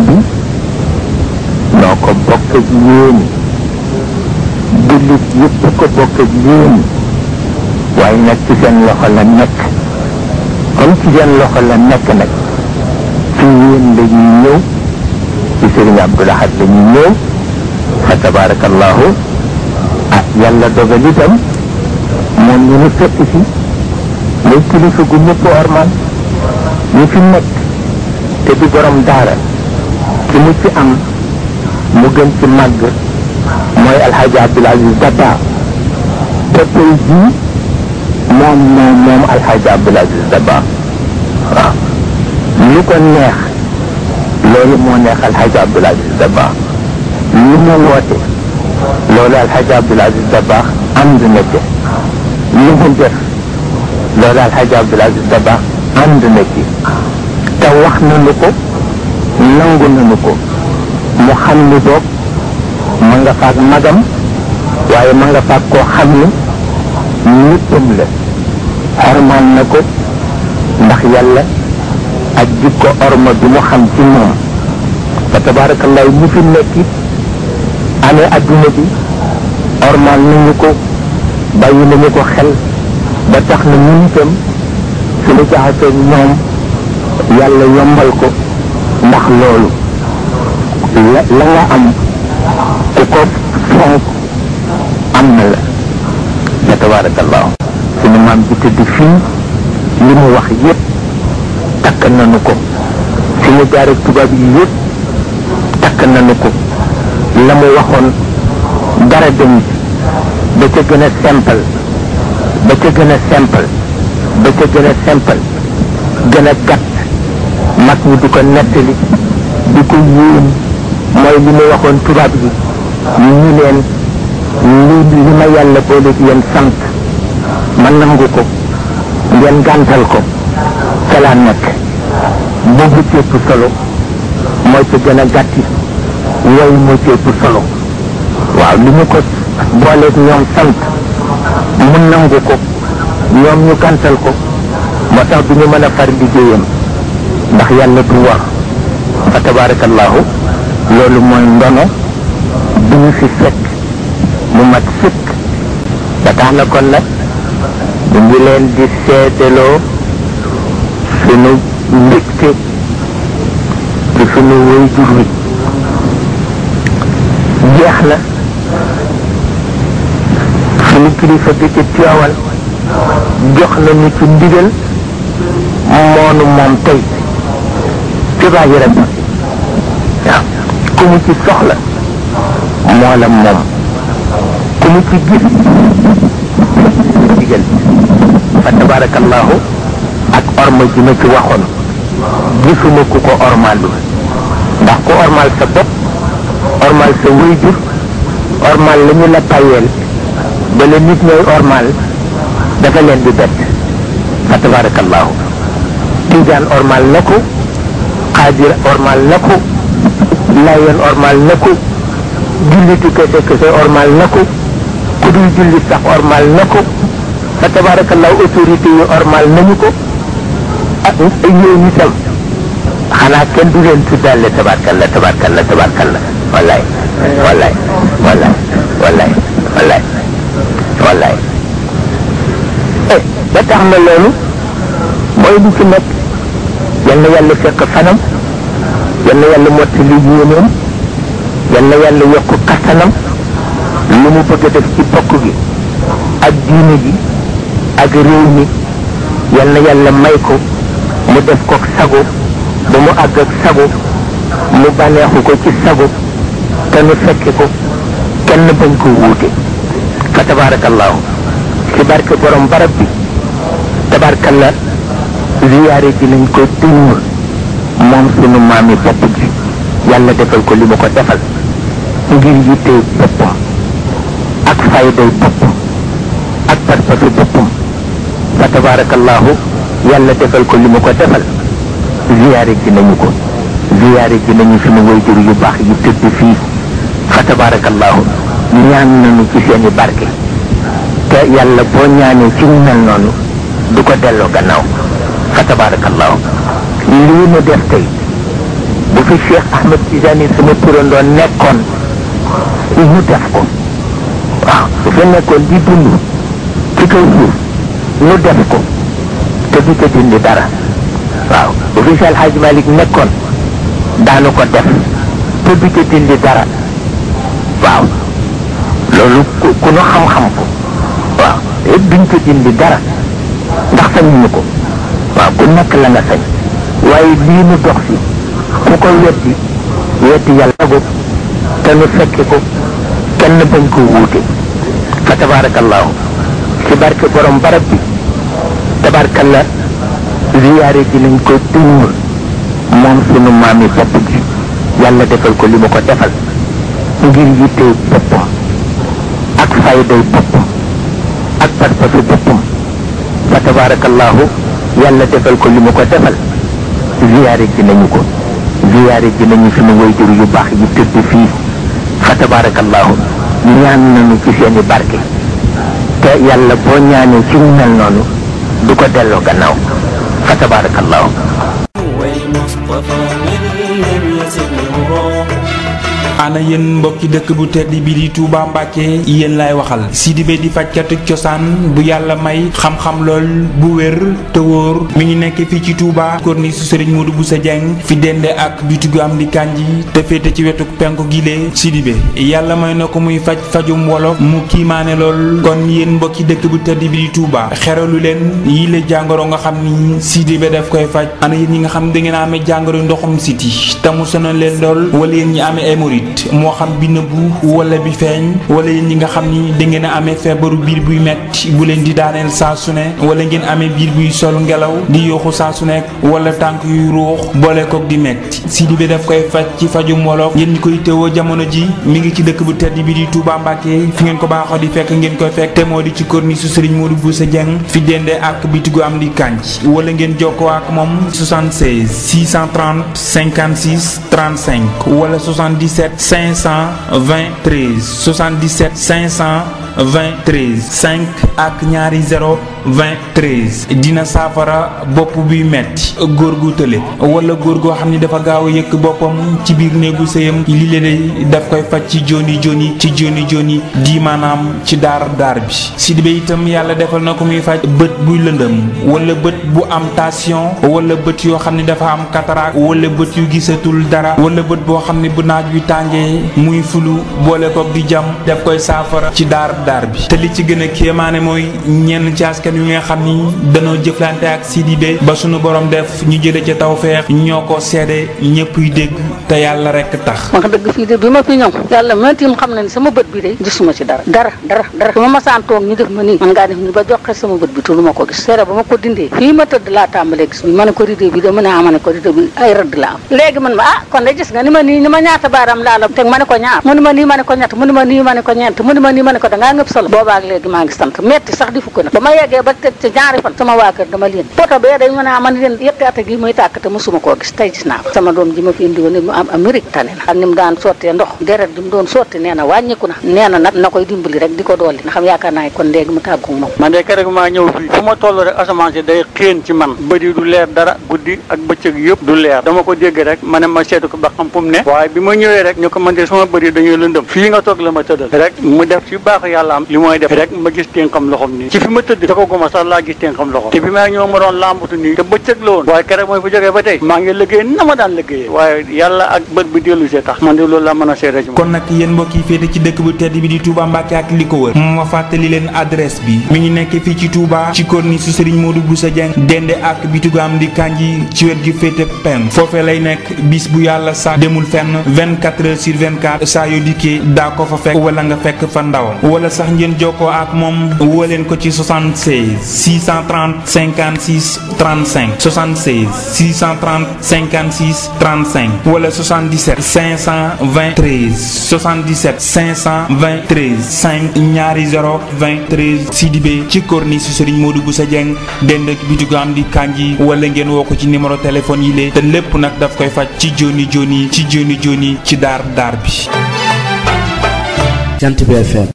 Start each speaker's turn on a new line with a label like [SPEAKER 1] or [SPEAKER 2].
[SPEAKER 1] bi noo ko bokk ak yéen jullit yëpp ko bokk ak yéen waaye nag ci seen loxo la nekk comme ci seen loxo la nekk nag ci yéen la ñuy ñëw ci Sëriñ Abdul Ahad la ñuy ñëw fa tabarakallahu yàlla dogal itam moom ñu nu fekk si muy kilifa gu ñëpp ormal ñu fi nekk te di borom daara ki mu ci am mu gën ci màgg mooy alxaaji Abdul Aziz Dabakh te tey jii moom alxaaji Abdul Aziz Dabakh waaw lu ko neex loolu moo neex alxaaji Abdul Aziz Dabakh lu mu woote loolu alxaaji Abdul Aziz Dabakh ànd na ci lu mu def loolu alxaaji Abdul Aziz Dabakh ànd na ci te wax nañu ko nangu nañu ko mu xam ni boog ma nga faak magam waaye ma nga faak koo xam ni ñëppam la xormaal na ko ndax yàlla ak jikko orma bi mu xam ci moom fa tabarakallahu ñu fi nekki amee adduna bi ormaal nañu ko bàyyi nañu ko xel ba tax na ñun itam suñu jaxasee ñoom yàlla yombal ko ndax loolu la nga am ku ko fonk am na la fa tabarakallahu suñu maam ji tëdd fii li mu wax yépp takk nañu ko fi mu jaar ak tubaab yi yépp takk nañu ko la mu waxoon dara dem ba ca gën a simple ba ca gën a simple ba ca gën a simple gën a gàtt mag ñi di ko nettali di ko yéen mooy li mu waxoon tubaab yi ñu leen li ma yàlla boole ci yéen sant ma nangu ko ngeen gàntal ko ca laa nekk boobu cépp solo mooy ca gën a gàtti yooyu moo cépp solo waaw li ñu ko booleeg ñoom sant mu nangu ko ñoom ñu gàntal ko moo tax du ñu mën a far liggéeyam ndax yàlla du wax fa tabarakallahu loolu mooy ndono bu ñu fi fekk mu mat sëkk ba tax na kon nag ñu ngi leen di seedeloo sunu mbégte ci sunu waajur wi jeex na sunu kilifa gi ci Tiwaawan jox nañu ci ndigal moonu moom tey ci baajiram waaw ku mu ci soxla moo la moom ku mu ci gis ndigal fa tabarakallahu ak orma ji ma ci waxoon gisuma ku ko ormaalul ndax ku ormaal sa bopp ormaal sa waajur ormaal la ñu la tayeel ba la nit ñooy ormaal dafa leen di bett fa tabarakallahu tijaan ormaal na ko xaadir ormaal na ko laayeen ormaal na ko jullitu kese kese ormaal na ko ku dul jullit sax ormaal na ko fa tabarakallahu autorité yi ormaal nañu ko ak yéen itam xanaa kenn du leen tuddaale tabarkalla tabarkalla tabarkalla wallaay wallaay wallaay wallaay wallaay wallaay ba tax na loolu mooy lu ci nekk yal na yàlla fekk fanam yal na yàlla mottali yéeneem yal na yàlla yokk kattanam lu mu bëgg a def ci bokk gi ak diine ji ak réew mi yal na yàlla may ko mu def ko sago ba mu àgg ak sago mu bànneexu ko ci sago te nu fekke ko kenn bañ ko wuute fa tabarakallahu ci barke borom barab bi tabarkalla ziyaare ji nañ ko dënn moom sunu maami bopp ji yàlla defal ko li mu ko defal ngir yittee boppam ak fayday boppam ak pas-pasu boppam fa tabarakallahu yàlla defal ko li mu ko defal ziyaare ji nañu ko ziyaare ji nañu sunu wayjur yu baax yi tëdd fii fa tabarakallahu ñaan nañu ci seeni barke te yàlla boo ñaanee ci ñu mel noonu du ko delloo gannaaw fa tabarakallahu lii nu def tey bu fi Cheikh Ahmed Tidiane sama turandoo nekkoon ñu def ko waaw su fa nekkoon di dund ci kaw suuf ñu def ko te du ca dindi dara waaw bu fi Cheikh Hadj Malick nekkoon daanu ko def te du ca dindi dara waaw loolu ku nu xam-xam ko waaw te duñ ca dindi dara ndax sañuñu ko waaw ku nekk la nga sañ waaye lii nu dox fi ku ko weddi yàlla ko te nu fekke ko kenn bañ ko wuute fa tabarakallahu ci barke borom barab bi tabarakallah ziyaare ji nañ ko tuur moom sunu maami bopp ji yàlla defal ko li mu ko defal ngir yittee boppam ak fayday boppam ak pas-pasu boppam fa tabarakallahu yàlla defal ko li mu ko defal ziyaare ji nañu ko ziyaare ji nañu sunu wayjur yu baax yi tëdd fii fa tabarakallahu ñaan nañu ci seeni barke te yàlla boo ñaanee ci ñu mel noonu du ko delloo gannaaw fa tabarakallahu
[SPEAKER 2] ana yéen mbokki dëkk bu tedd bi di Touba Mbacke yéen lay waxal Sidibé di fajkatu cosaan bu yàlla may xam-xam lool bu wér te wóor mi ngi nekk fii ci Touba corniche Serigne Modou Bousso Dieng fi dende ak bitigu am di kanji te féete ci wetu penku gile Sidibé yàlla may na ko muy fajum wolof mu kiimaane lool kon yéen mbokki dëkk bu tedd bi di Touba xeralu leen yile jàngoro nga xam ni Sidibé daf koy faj ana yéen ñi nga xam da ngeen a amee jàngoro ndoxum siti te mu sonal leen lool wala yéen ñi amee hémorroïde moo xam bi nëbbu wala bi feeñ wala yéen ñi nga xam ni da ngeen a amee feebaru biir buy metti bu leen di daaneel saa su ne wala ngeen amee biir buy sol ngelaw di yooxu saa su nekk wala tànk yuy ruux boole koog di metti Sidibé daf koy faj ci fajum wolof yéen ñi koy teewoo jamono ji mi ngi ci dëkk bu tedd bi di Touba Mbacke fi ngeen ko baaxoo di fekk ngeen koy fekk te moo di ci corniche Serigne Modou Bousso Dieng fi dende ak bitigu am di kanj wala ngeen jokkoo ak moom 76 630 56 35 wala 77 520 13 77 520 13 5 ak ñaari 0 20 13 dina saafara bopp buy metti góor gu tële wala góor goo xam ni dafa gaaw a yëkk boppam ci biir néegu sëyam li leen daf koy faj ci joni joni di maanaam ci daar bi Sidibé itam yàlla defal na ko muy faj bët buy lëndëm wala bët bu am tension wala bët yoo xam ni dafa am cataracte wala bët yu gisatul dara wala bët boo xam ni bu naaj wi tàngee muy fulu boole ko di jam daf koy saafara ci daar bi te li ci gën a kéemaane mooy ñenn ci askan wi nga xam ni danoo jëflante ak Sidibé ba sunu borom def ñu jële ca tawfeex ñoo ko seede ñëpp yu dégg te yàlla rek tax.
[SPEAKER 3] wax dëgg fii de bi ma fi ñëw yàlla mëntim xam na ni sama bët bi de gisuma ci dara su ma masaan toog ñu def ma nii man ngaa def ni ba joxe sama bët bi te lu ma ko gis seere ba ma ko dindee fii ma tëdd laa tàmbalee gis bi ma ne ko rideau bi de mu ne ama ne ko rideau bi ay rëdd la am léegi man ma kon de gis nga ni ma nii ni ma ñaata baaraam laa la teg ma ne ko ñaar mu ni ma nii ma ne ko ñett mu ni ma nii ma ne ko ñeent mu ni ma nii ma ne ko dangaa ngëp solo boobaak léegi maa ngi sant metti sax di fukk nag ba ma yeggee ba teg ci ñaari fan sama waa kër dama leen poto bee dañ mën a man leen yetti at gi muy tàkk te mosuma koo gis tey gis naa ko sama doom ji ma fi indi woon mu am Amérique tane na ak ni mu daan sottee ndox deret di mu doon sotti nee na wàññiku na nee na nag na koy dimbali rek di ko dolli na xam yaakaar naa kon léegi mu tàggu moom
[SPEAKER 4] man de keroog maa ñëw fii fu ma toll rek asamaan si day xéen ci man bëri du leer dara guddi ak bëccëg yëpp du leer dama ko dégg rek ma ne ma seetu ko ba xam fu mu ne waaye bi ma ñëwee rek ñu ko man de sama bëri dañuy lëndëm fii nga toog la ma tëddal rek mu def ci baax yàlla am li mooy def rek ma gis tënkam loxom nii ci fi ma tëdd ko guma sax laa gis tënkam loxom te bi maa ñëw ma doon làmbatu nii te bëccëg la woon waaye keroog mooy fu jógee ba tey maa ngi liggéey na ma daan liggéeyee waaye yàlla ak bët bi dellu see tax man de loolu laa mën a seede ci
[SPEAKER 2] kon nag yéen mbokk yi féete ci dëkk bu tedd bi di Touba Mbacke ak li ko wër ma fàttali leen adresse bi mi ngi nekk fii ci Touba ci corniche Serigne Modou Bousso Dieng dende ak bitigu am di kanji ci wet gi féete pen foofee lay nekk bis bu yàlla sa demul fenn 24 heures sur 24 saa yoo dikkee daa ko fa fekk wala nga fekk fa ndawam wala sax ngeen jokkoo ak moom woo leen ko ci 76 630 56 35 76 630 56 35 wala 77 520 13 77 520 13 5 ñaari 0 20 13 Sidibé ci corniche Serigne Modou Bousso Dieng dend ak bitigu am di kanji wala ngeen woo ko ci numéro téléphone yi lée te lépp nag daf koy faj ci joni ci daar bi. Jant bi FM